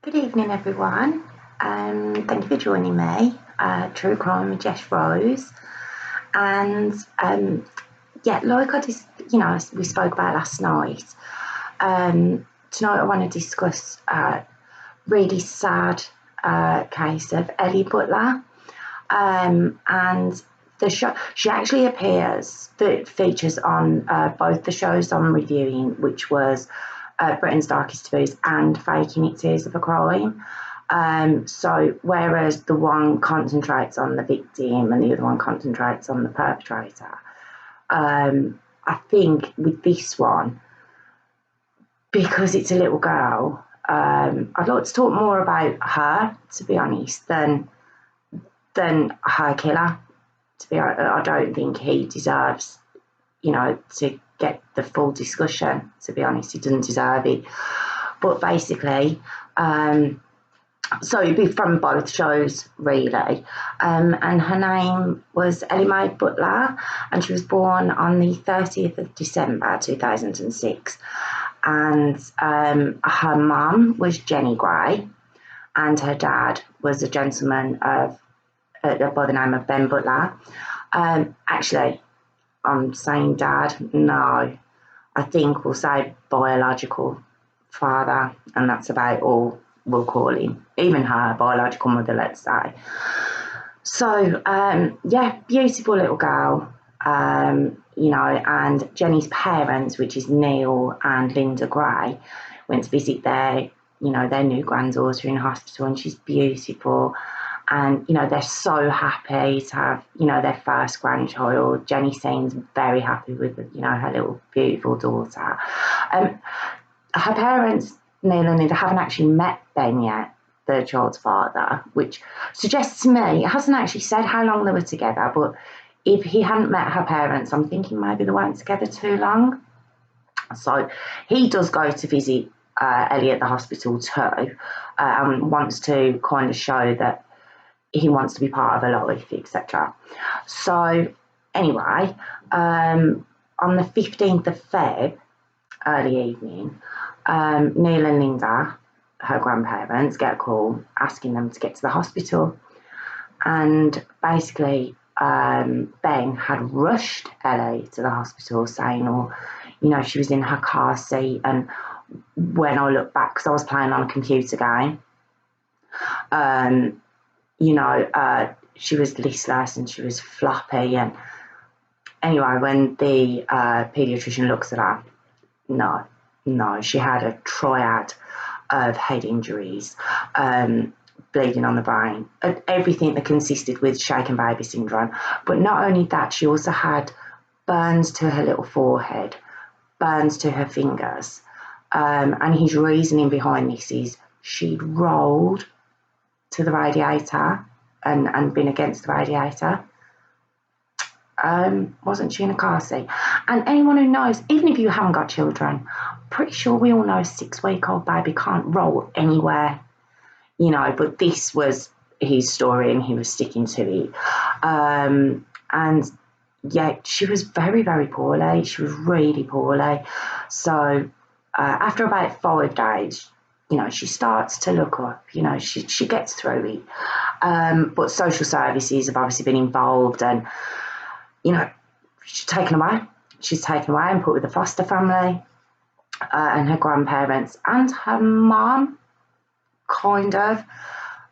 Good evening, everyone. Thank you for joining me. True Crime with Jess Rose, and like I just, we spoke about last night. Tonight I want to discuss a really sad case of Ellie Butler, and the show. She actually features on both the shows I'm reviewing, which was Britain's Darkest Taboos and Faking It Tears of a Crime. So whereas the one concentrates on the victim and the other one concentrates on the perpetrator, I think with this one, because it's a little girl, I'd like to talk more about her, to be honest, than her killer. To be honest, I don't think he deserves, to get the full discussion. To be honest, he doesn't deserve it. But basically, so it'd be from both shows, really. And her name was Ellie May Butler, and she was born on the 30th of December 2006. And her mum was Jenny Gray, and her dad was a gentleman by the name of Ben Butler. Actually, I'm saying dad. No, I think we'll say biological father, and that's about all we'll call him. Even her biological mother, let's say. So, beautiful little girl, and Jenny's parents, which is Neil and Linda Gray, went to visit their new granddaughter in hospital, and she's beautiful. And, they're so happy to have, their first grandchild. Jenny seems very happy with, her little beautiful daughter. Her parents, Neil and Linda, haven't actually met Ben yet, the child's father, which suggests to me, it hasn't actually said how long they were together, but if he hadn't met her parents, I'm thinking maybe they weren't together too long. So he does go to visit Ellie at the hospital too, and wants to kind of show that he wants to be part of her life, etc. So anyway, on the 15th of Feb, early evening, Neil and Linda, her grandparents, get a call asking them to get to the hospital. And basically, Ben had rushed Ellie to the hospital saying, she was in her car seat. And when I look back, because I was playing on a computer game, she was listless and she was floppy. And anyway, when the paediatrician looks at her, no, she had a triad of head injuries, bleeding on the brain, everything that consisted with shaken baby syndrome. But not only that, she also had burns to her little forehead, burns to her fingers. And his reasoning behind this is she'd rolled to the radiator and been against the radiator. Wasn't she in a car seat? And anyone who knows, even if you haven't got children, I'm pretty sure we all know a 6-week-old baby can't roll anywhere, but this was his story and he was sticking to it. And yeah, she was very, very poorly. She was really poorly. So after about 5 days, she starts to look up, she gets through it. But social services have obviously been involved, and, she's taken away. She's taken away and put with the foster family, and her grandparents and her mum, kind of.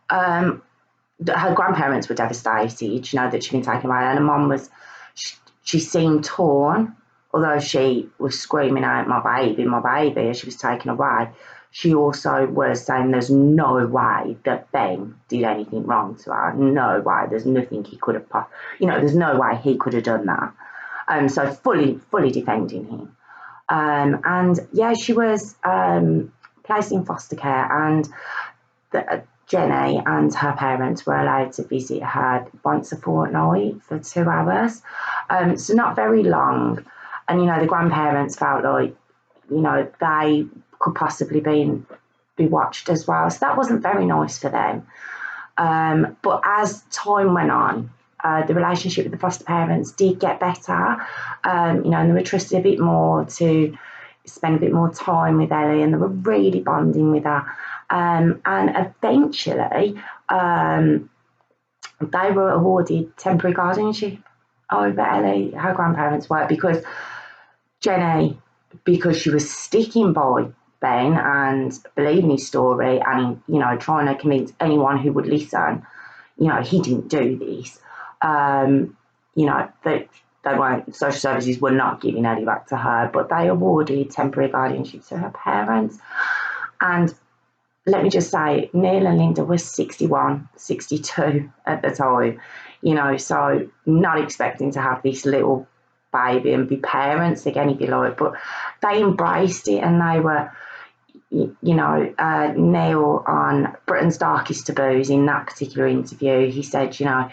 Her grandparents were devastated, that she'd been taken away, and her mum she seemed torn, although she was screaming out, my baby, as she was taken away. She also was saying there's no way that Ben did anything wrong to her. No way. There's nothing he could have, there's no way he could have done that. So fully defending him. And yeah, she was placed in foster care, and Jenny and her parents were allowed to visit her once a fortnight for 2 hours. So not very long. And, the grandparents felt like, they could possibly be watched as well. So that wasn't very nice for them. But as time went on, the relationship with the foster parents did get better, and they were trusted a bit more to spend a bit more time with Ellie, and they were really bonding with her. And eventually they were awarded temporary guardianship over Ellie, her grandparents were, because Jenny, because she was sticking by Ben and believing his story and, you know, trying to convince anyone who would listen, you know, he didn't do this. You know, they weren't, social services were not giving Ellie back to her, but they awarded temporary guardianship to her parents. And let me just say, Neil and Linda were 61, 62 at the time, you know, so not expecting to have this little baby and be parents again, if you like, but they embraced it, and they were, you know, Neil on Britain's Darkest Taboos, in that particular interview, he said, you know,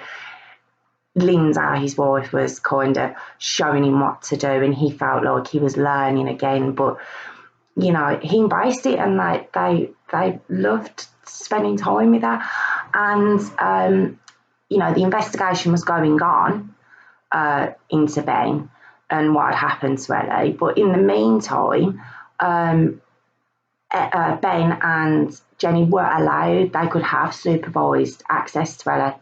Linda, his wife, was kind of showing him what to do, and he felt like he was learning again, but, you know, he embraced it, and they loved spending time with her. And you know, the investigation was going on into Ben and what had happened to Ellie, but in the meantime, Ben and Jenny were allowed, they could have supervised access to Ellie.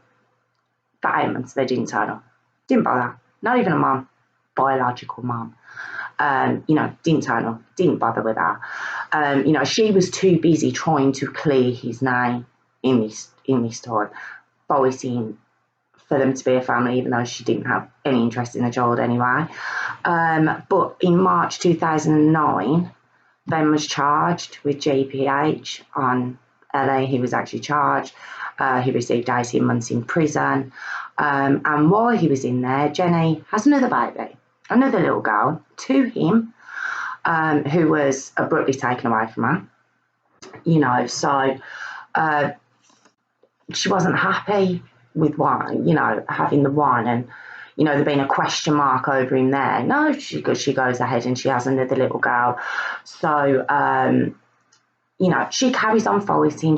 For 8 months they didn't turn up, didn't bother, not even a mum, biological mum. You know, didn't turn up, didn't bother with that. You know, she was too busy trying to clear his name in this time, fighting for them to be a family, even though she didn't have any interest in the child anyway. But in March 2009, Ben was charged with GPH on Ellie. He was actually charged. He received 18 months in prison. And while he was in there, Jenny has another baby, another little girl, to him, who was abruptly taken away from her. You know, so she wasn't happy with one, you know, having the one, and, you know, there being a question mark over him there. No, she goes ahead and she has another little girl. So, you know, she carries on fighting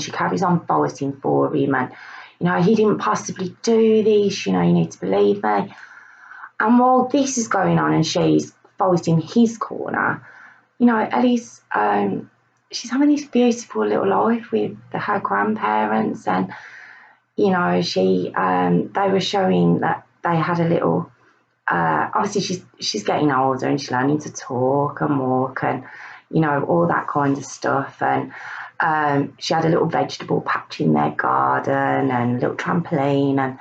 for him, and, you know, he didn't possibly do this, you know, you need to believe me. And while this is going on and she's fighting his corner, you know, Ellie's, she's having this beautiful little life with her grandparents, and, you know, they were showing that they had a little, obviously she's getting older and she's learning to talk and walk and, you know, all that kind of stuff. And she had a little vegetable patch in their garden and a little trampoline, and,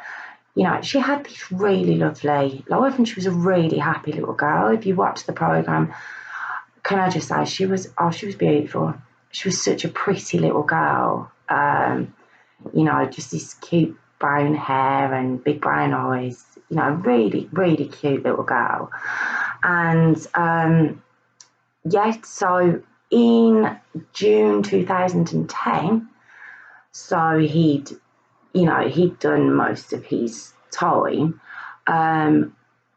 you know, she had this really lovely life, and she was a really happy little girl. If you watch the programme, can I just say, she was beautiful. She was such a pretty little girl. You know, just this cute brown hair and big brown eyes, you know, really, really cute little girl. And so in June 2010, so he'd done most of his time.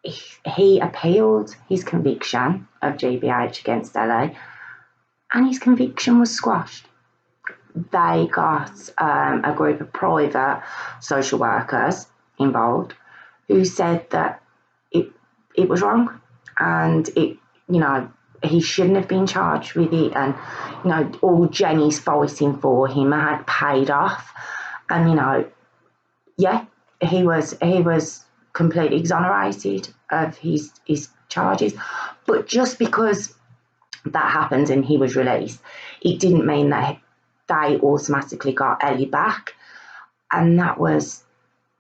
He appealed his conviction of GBH against Ellie, and his conviction was squashed. They got a group of private social workers involved who said that it was wrong, and it, you know, he shouldn't have been charged with it, and, you know, all Jenny's fighting for him had paid off, and, you know, yeah, he was completely exonerated of his charges. But just because that happened and he was released, it didn't mean that they automatically got Ellie back, and that was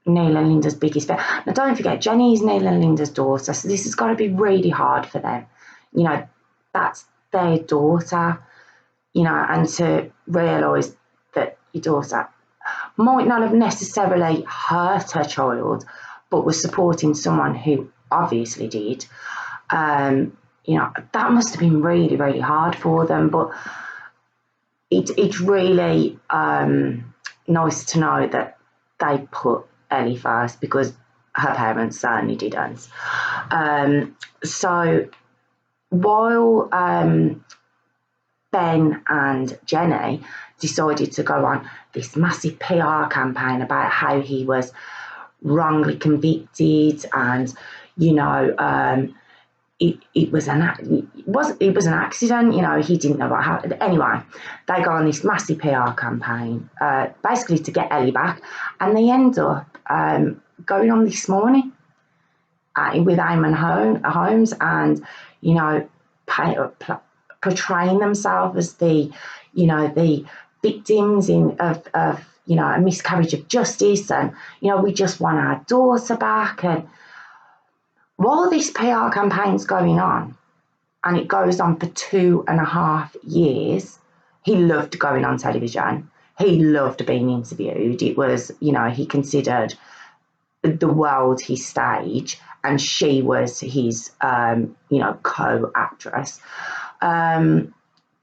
Neil and Linda's biggest fear. Now, don't forget, Jenny's Neil and Linda's daughter, so this has got to be really hard for them. You know, that's their daughter, you know, and to realise that your daughter might not have necessarily hurt her child, but was supporting someone who obviously did. You know, that must have been really, really hard for them, but it's really nice to know that they put Ellie first, because her parents certainly didn't. So while Ben and Jenny decided to go on this massive PR campaign about how he was wrongly convicted, and, you know, it was an accident, you know, he didn't know what happened. Anyway, they go on this massive PR campaign, basically to get Ellie back, and they end up going on This Morning with Eamon Holmes, and, you know, portraying themselves as the victims of you know, a miscarriage of justice, and, you know, we just want our daughter back. And while this PR campaign's going on, and it goes on for 2.5 years, he loved going on television. He loved being interviewed. It was, you know, he considered the world his stage, and she was his, you know, co-actress. They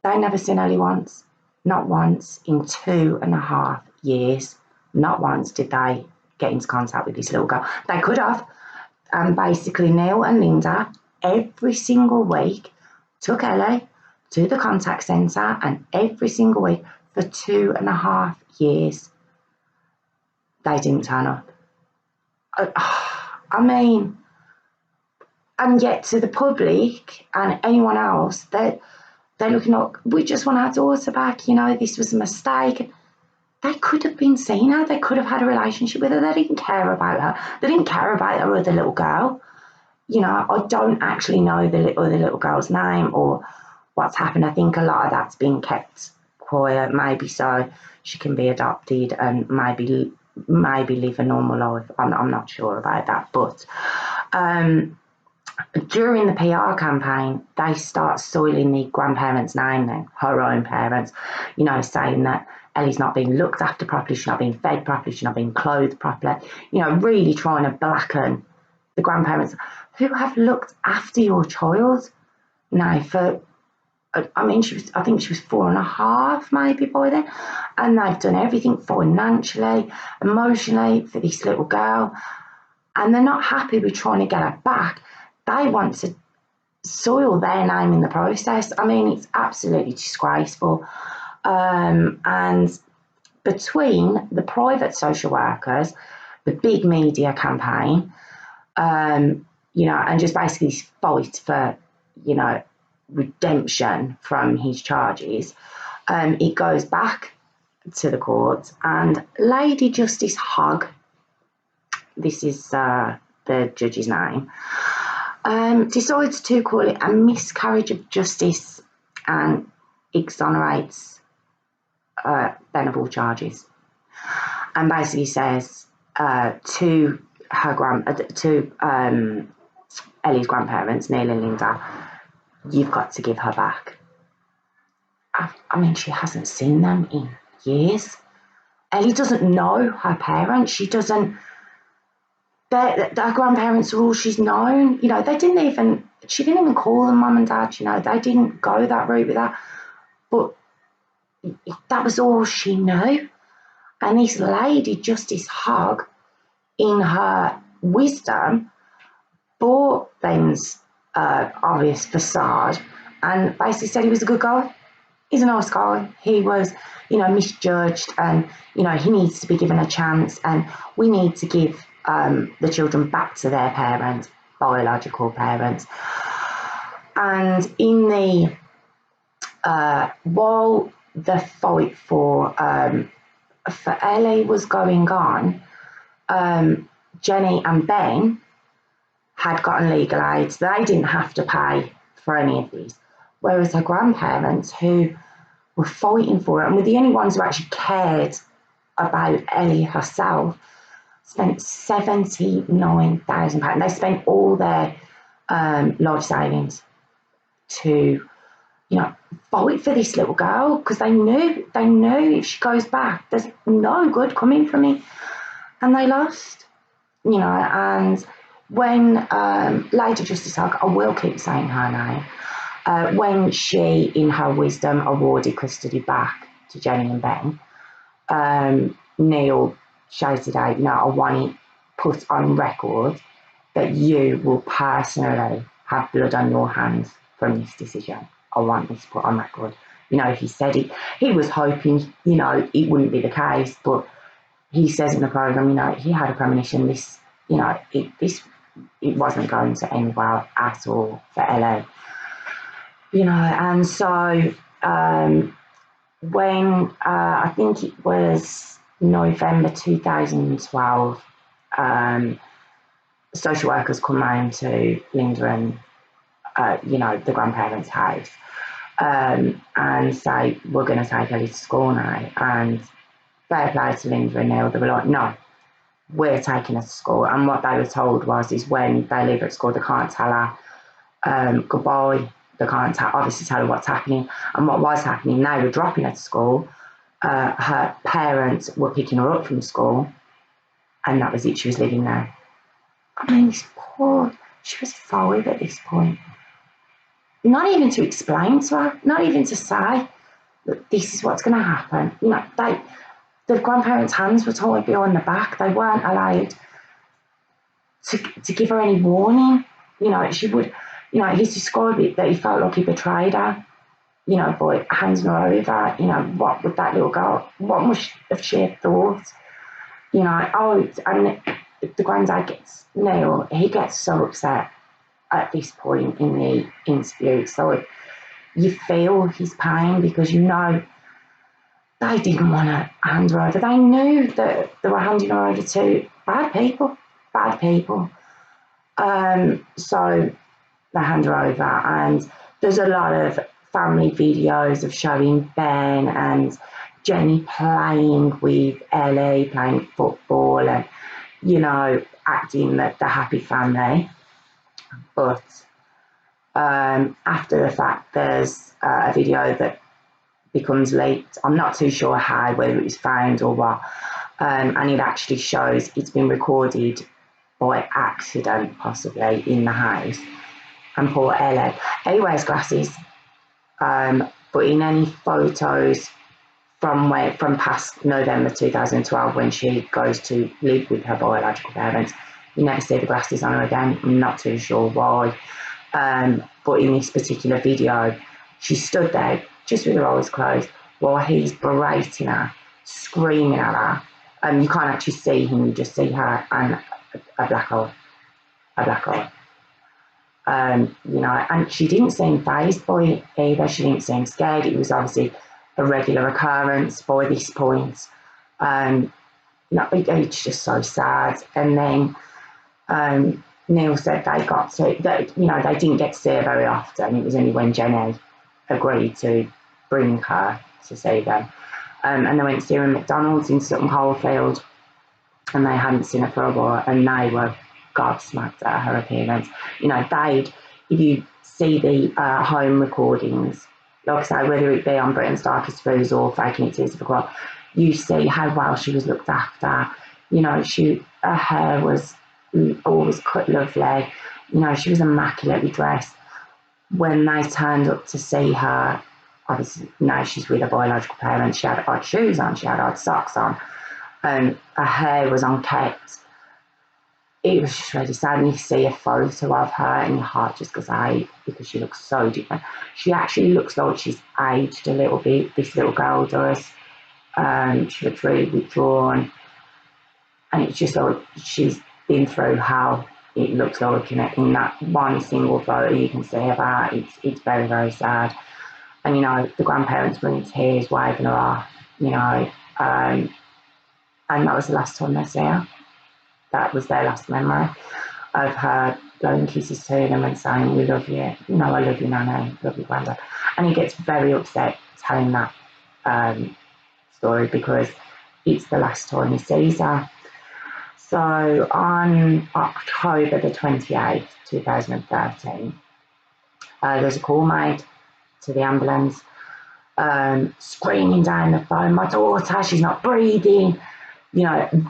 never seen Ellie once. Not once in 2.5 years. Not once did they get into contact with this little girl. They could have. And basically, Neil and Linda, every single week, took Ellie to the contact centre, and every single week for 2.5 years, they didn't turn up. I mean, and yet to the public and anyone else, they're looking up, we just want our daughter back, you know, this was a mistake. They could have been seeing her. They could have had a relationship with her. They didn't care about her. They didn't care about her other little girl. You know, I don't actually know the other little girl's name or what's happened. I think a lot of that's been kept quiet, maybe so she can be adopted and maybe live a normal life. I'm not sure about that. But during the PR campaign, they start soiling the grandparents' name then, her own parents, you know, saying that Ellie's not being looked after properly, she's not being fed properly, she's not being clothed properly, you know, really trying to blacken the grandparents who have looked after your child now for, I mean, I think she was 4.5 maybe by then, and they've done everything financially, emotionally for this little girl, and they're not happy with trying to get her back. They want to soil their name in the process. I mean, it's absolutely disgraceful. And between the private social workers, the big media campaign, you know, and just basically this fight for, you know, redemption from his charges, it goes back to the courts, and Lady Justice Hogg, this is the judge's name, decides to call it a miscarriage of justice and exonerates Ben of all charges, and basically says to Ellie's grandparents, Neil and Linda, you've got to give her back. I mean, she hasn't seen them in years. Ellie doesn't know her parents. She doesn't. Their grandparents are all she's known. You know, she didn't even call them mum and dad. You know, they didn't go that route with her. But that was all she knew. And this Lady Justice Hogg, in her wisdom, bought Ben's obvious facade and basically said he was a good guy. He's a nice guy. He was, you know, misjudged, and, you know, he needs to be given a chance, and we need to give the children back to their parents, biological parents. And in the while the fight for Ellie was going on, Jenny and Ben had gotten legal aid. They didn't have to pay for any of these. Whereas her grandparents, who were fighting for her and were the only ones who actually cared about Ellie herself, spent £79,000. They spent all their life savings to, you know, fight for this little girl, because they knew if she goes back, there's no good coming from it. And they lost, you know. And when Lady Justice Hogg, I will keep saying her name, when she, in her wisdom, awarded custody back to Jenny and Ben, Neil shouted out, you know, I want it put on record that you will personally have blood on your hands from this decision. I want this put on record. You know, he said it. He was hoping, you know, it wouldn't be the case, but he says in the programme, you know, he had a premonition. This, you know, this it wasn't going to end well at all for Ellie. And so when I think it was November 2012, social workers come round to Linda and, the grandparents' house, and say, we're going to take Ellie to school now. And fair play to Linda and Neil, they were like, no, we're taking her to school. And what they were told is when they leave her at school, they can't tell her goodbye. They can't obviously tell her what's happening. And what was happening, they were dropping her to school. Her parents were picking her up from school. And that was it, she was living there. I mean, she was 5 at this point. Not even to explain to her, not even to say that this is what's going to happen. The grandparents' hands were tied behind the back. They weren't allowed to give her any warning. She would, he's described it that he felt like he betrayed her, by handing her over. What would that little girl, what must have she have thought? And the granddad Neil, he gets so upset at this point in the interview. So you feel his pain because they didn't want to hand her over. They knew that they were handing her over to bad people. So they hand her over, and there's a lot of family videos of showing Ben and Jenny playing with Ellie, playing football and, acting the happy family. But after the fact, there's a video that becomes leaked. I'm not too sure how, whether it was found or what. And it actually shows it's been recorded by accident, possibly, in the house. And poor Ellie wears glasses. But in any photos from past November 2012, when she goes to live with her biological parents, you never see the glasses on her again. I'm not too sure why. But in this particular video, she stood there just with her eyes closed while he's berating her, screaming at her. You can't actually see him, you just see her and a black eye. And she didn't seem fazed by it either. She didn't seem scared. It was obviously a regular occurrence by this point. It's just so sad. And then Neil said they didn't get to see her very often. It was only when Jenny agreed to bring her to see them. And they went to see her in McDonald's in Sutton Coldfield, and they hadn't seen her for a while, and they were gobsmacked at her appearance. If you see the home recordings, like I say, whether it be on Britain's Darkest Foods or Faking It Tears of a Crop, you see how well she was looked after. Her hair was always cut lovely. She was immaculately dressed. When they turned up to see her, obviously now she's with her biological parents, she had odd shoes on, she had odd socks on, and her hair was unkempt. It was just really sad. And you see a photo of her and your heart just goes out because she looks so different. She actually looks like she's aged a little bit, this little girl does. She looks really withdrawn, and it's just like she's been through hell. It looks like in that one single photo you can see of her. It's very, very sad. And the grandparents were in tears, waving her off, and that was the last time they see her. That was their last memory of her blowing kisses to them and saying, we love you. I love you, Nana. Love you, Grandad. And he gets very upset telling that story because it's the last time he sees her. So on October the 28th, 2013, there's a call made to the ambulance, screaming down the phone, my daughter, she's not breathing.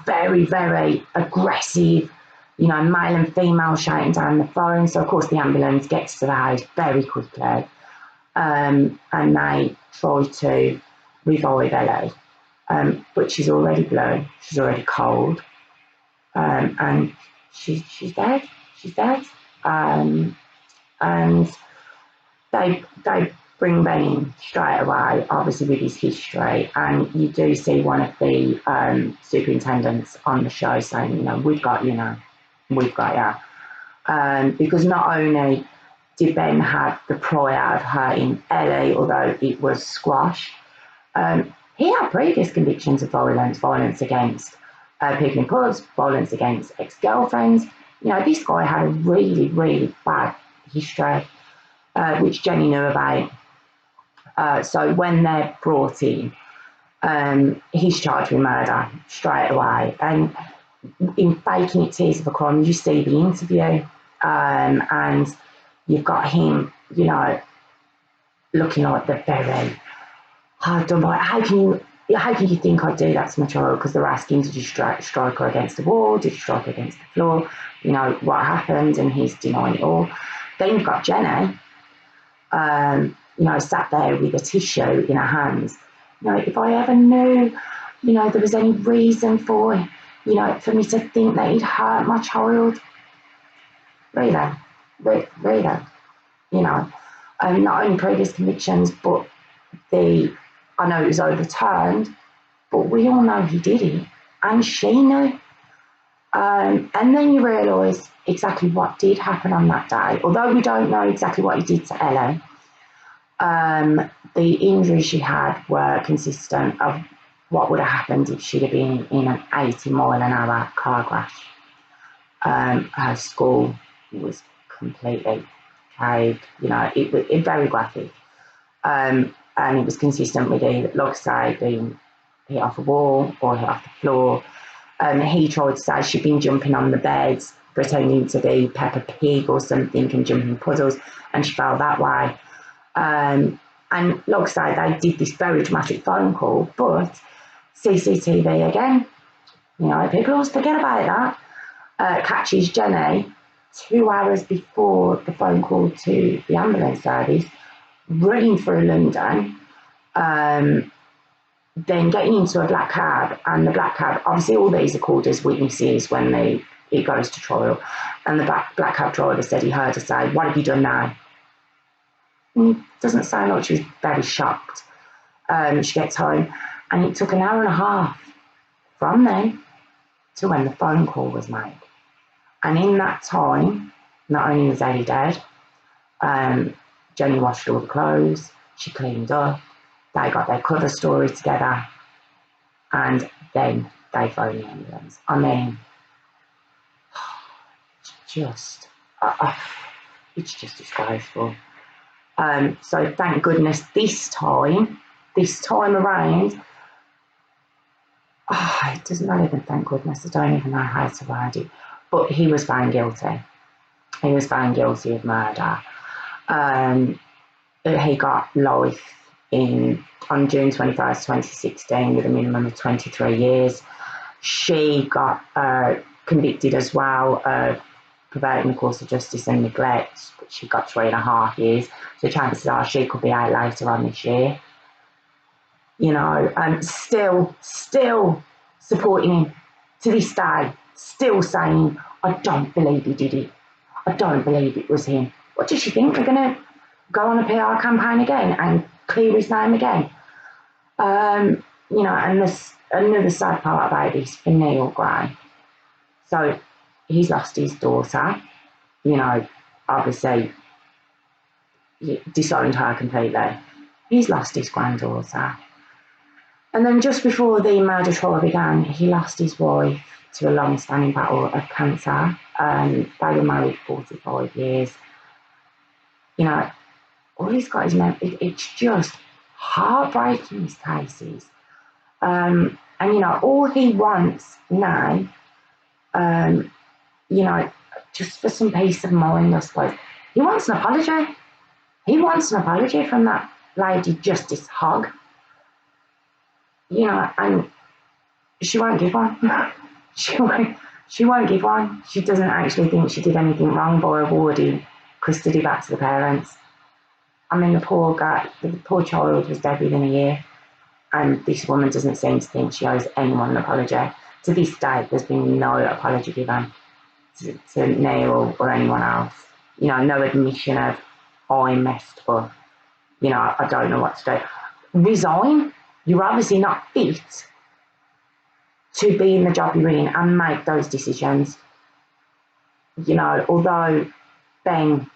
Very, very aggressive, male and female shouting down the phone. So, of course, the ambulance gets to the house very quickly, and they try to revive Ellie. But she's already blue, she's already cold, and she's dead. She's dead. And they bring Ben in straight away, obviously with his history, and you do see one of the superintendents on the show saying, we've got you now, we've got you. because not only did Ben have the prior of hurting Ellie, although it was squash, he had previous convictions of violence against people in pubs, violence against ex-girlfriends. You know, this guy had a really, really bad history, which Jenny knew about. So when they're brought in, he's charged with murder straight away. And in Faking It Tears of a Crime, you see the interview, and you've got him, you know, looking like the very hard done by. How can you think I'd do that to my child? Because they're asking, did you strike her against the wall? Did you strike her against the floor? You know, what happened? And he's denying it all. Then you've got Jenny, you know, sat there with a tissue in her hands. You know, if I ever knew, you know, there was any reason for, you know, for me to think that he'd hurt my child. Really, you know, not only previous convictions, but I know it was overturned, but we all know he did it, and she knew. And then you realise exactly what did happen on that day. Although we don't know exactly what he did to Ellie, the injuries she had were consistent of what would have happened if she'd have been in an 80-mile-an-hour car crash. Her skull was completely caved, you know, it was very graphic. And it was consistent with either, like I say, being hit off a wall or hit off the floor. He tried to say she'd been jumping on the beds, pretending to be Peppa Pig or something and jumping in puddles, and she fell that way. And like I say, they did this very dramatic phone call, but CCTV again, you know, people always forget about that, catches Jenny 2 hours before the phone call to the ambulance service, running through London, then getting into a black cab, and the black cab, obviously all these are called as witnesses when it goes to trial, and the black cab driver said he heard her say, "What have you done now?" And it doesn't sound like she was very shocked. She gets home, and it took an hour and a half from then to when the phone call was made. And in that time, not only was Ellie dead, Jenny washed all the clothes, she cleaned up, they got their cover story together, and then they phoned the ambulance. I mean, it's just disgraceful. So thank goodness this time around, it doesn't not even thank goodness, I don't even know how to word it, but he was found guilty. He was found guilty of murder. He got life on June 21st, 2016, with a minimum of 23 years. She got convicted as well of perverting the course of justice and neglect, but she got 3.5 years. So chances are she could be out later on this year. You know, and still supporting him to this day, still saying, "I don't believe he did it. I don't believe it was him." What does she think? They're going to go on a PR campaign again and clear his name again? You know, and there's another sad part about this for Neil Gray. So he's lost his daughter, you know, obviously disowned her completely. He's lost his granddaughter. And then just before the murder trial began, he lost his wife to a long-standing battle of cancer. They were married 45 years. You know, all he's got is it's just heartbreaking, these cases. And, you know, all he wants now, you know, just for some peace of mind, I suppose, he wants an apology. He wants an apology from that lady, Justice Hogg. You know, and she won't give one. she won't give one. She doesn't actually think she did anything wrong by awarding custody back to the parents. I mean, the poor child was dead within a year, and this woman doesn't seem to think she owes anyone an apology. To this day, there's been no apology given to Neil or anyone else. You know, no admission of, I messed up. You know, I don't know what to do. Resign. You're obviously not fit to be in the job you're in and make those decisions. although Ben,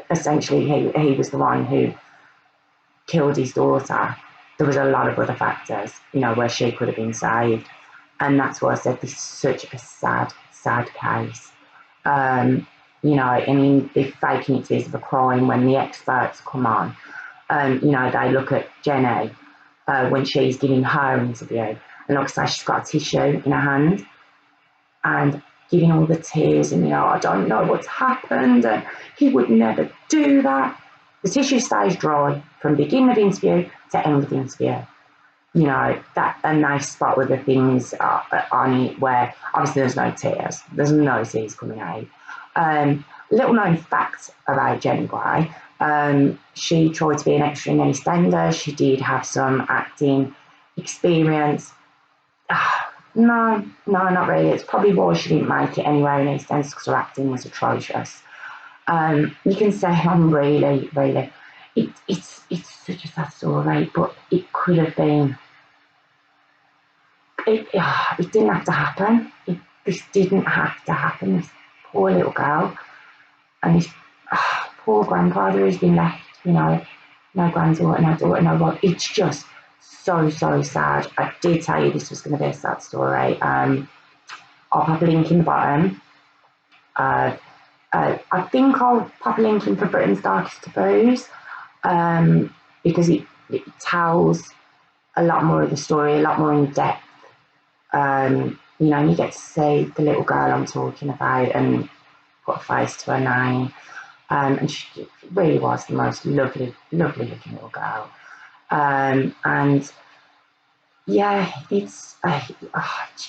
essentially he was the one who killed his daughter, there was a lot of other factors, where she could have been saved. And that's why I said this is such a sad, sad case. I mean, they're faking it is a crime when the experts come on. They look at Jenny when she's giving her interview. And like I say, she's got a tissue in her hand and giving all the tears and, I don't know what's happened and he would never do that. The tissue stays dry from beginning of interview to end of interview. That, and they spot with the things on it where obviously there's no tears. There's no tears coming out. Little known fact about Jenny Gray, she tried to be an extra in EastEnders. She did have some acting experience. No, not really. It's probably why she didn't make it anywhere in EastEnders, because her acting was atrocious. You can say I'm really, really. It's such a sad story, but it could have been. It didn't have to happen. This didn't have to happen. This poor little girl and this poor grandfather who's been left, no granddaughter, no daughter, no what. It's just so, so sad. I did tell you this was going to be a sad story. I'll pop a link in the bottom. I think I'll pop a link in for Britain's Darkest Taboos, because it tells a lot more of the story, a lot more in depth. And you get to see the little girl I'm talking about and put a face to her name. And she really was the most lovely, lovely looking little girl. And yeah, it's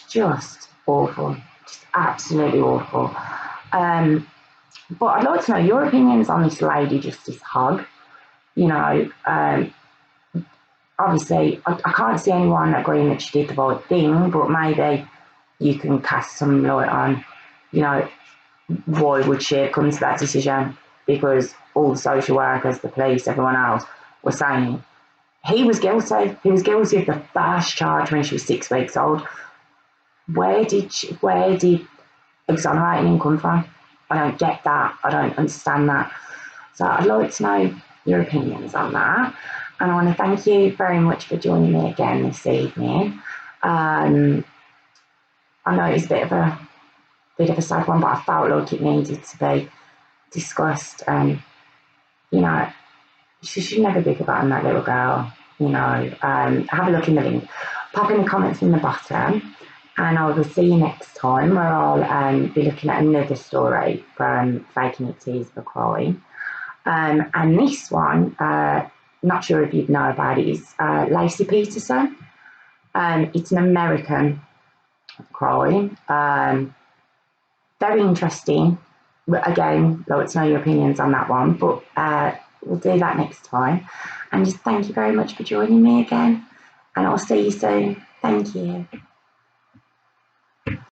just awful, just absolutely awful. But I'd like to know your opinions on this Lady Justice Hogg. Obviously, I can't see anyone agreeing that she did the right thing, but maybe you can cast some light on, why would she have come to that decision? Because all the social workers, the police, everyone else were saying he was guilty. He was guilty of the first charge when she was 6 weeks old. Where did exonerating him come from? I don't get that. I don't understand that. So I'd like to know your opinions on that. And I want to thank you very much for joining me again this evening. I know it's a bit of a sad one, but I felt like it needed to be discussed. She should never be forgotten, that little girl. Have a look in the link. Pop in the comments in the bottom. And I will see you next time, where I'll be looking at another story from Faking It Is a Crime. And this one, not sure if you'd know about it, is Lacey Peterson. It's an American crime. Very interesting. Again, I'd like to know your opinions on that one, but we'll do that next time. And just thank you very much for joining me again. And I'll see you soon. Thank you.